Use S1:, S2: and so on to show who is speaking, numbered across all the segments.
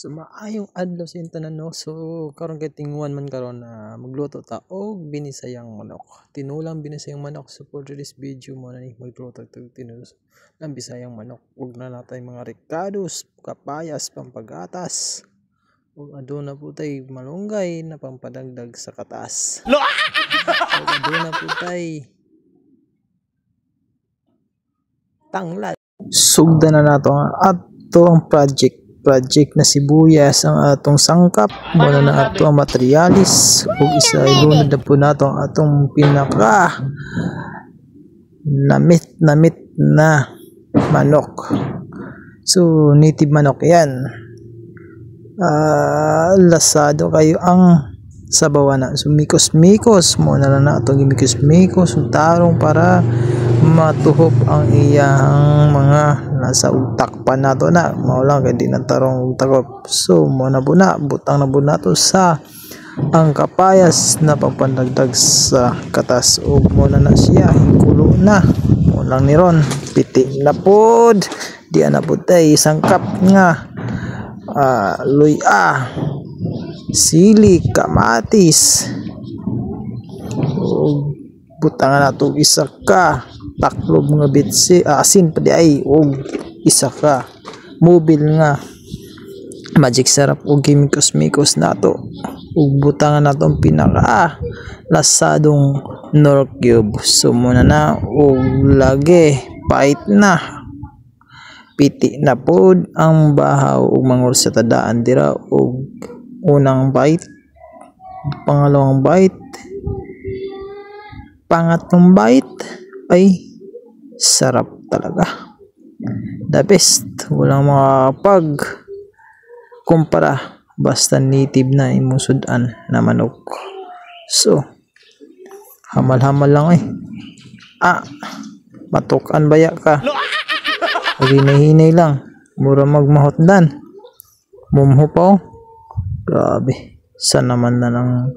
S1: So maayong adlaw sa inyo tanan, no. So karon kay tingwan man karon na magluto ta og binisayang manok. Tinulang binisayang manok. So for this video mo na ni magluto ta ng bisayang manok. Ug na natay mga ricados, kapayas, pampagatas. Ug aduna po tay malunggay na pampadagdag sa katas. Ug aduna po tay tanglad. Sugdan na nato ang atong project na sibuyas ang atong sangkap muna na ato ang materialis ug isa ilunod na po nato ang atong pinaka namit na manok. So native manok yan. Lasado kayo ang sabawan na. So mikos muna na nato gimikos ug tarong para matuhop ang iyang mga nasa utak pa nato na maulang kay di na tarong takop. So muna po na butang na po nato sa ang kapayas na pampandagdag sa katas ug muna na siya hingkulo na mulang ni ron piti na pod di na po tay sangkap nga luya, sili, kamatis ug butangan nato isa ka taklob nga bitsi asin pa di ay og isa ka mobil nga magic sarap og kimikos nato ug butangan nato ang pinaka lasadong nor cube. So muna na og lagi pait na piti na pod ang bahaw ug mangol sa tadaan dira og unang bite, pangalawang bite, pangatlong bite ay sarap talaga, the best, walang makapag kumpara basta native na imong sudan na manok. So hamal lang matukan baya ka hinay lang mura magmahotdan mumhupaw grabe sa naman na ng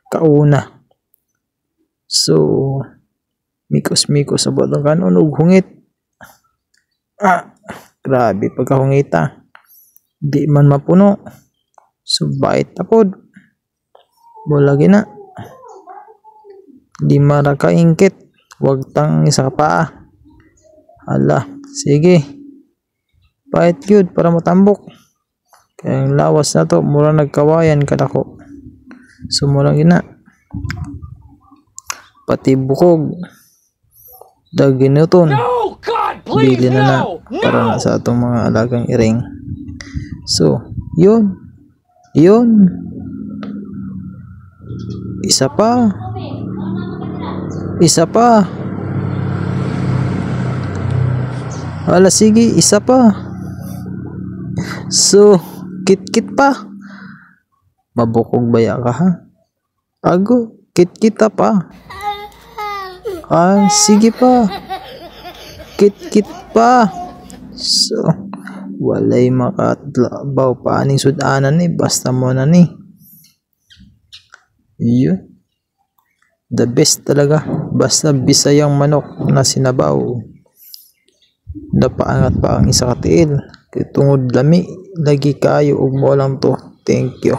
S1: kauna. So mikos sa botong kanon ug hungit. Grabe pagkahungita. Di man mapuno. So bait tapod. Bulagi na. Di marakaingkit. Wag tang isa pa. Hala, sige. Bait gyud para matambok. Kaya ang lawas na to mura nagkawayan kadako. So mura gina. Pati bukog daginuton bili na para na sa atong mga alagang iring. So yun isa pa wala sige isa pa. So kit pa mabukog baya ka ha ago kit-kita pa. Sige pa. Kit pa. So, walay makatlabaw pa aning sudanan ni. Basta mo na ni. Yun. The best talaga. Basta bisayang manok na sinabaw. Napaangat pa ang isa katiil. Tungod lami. Lagi kayo ug mo lang to. Thank you.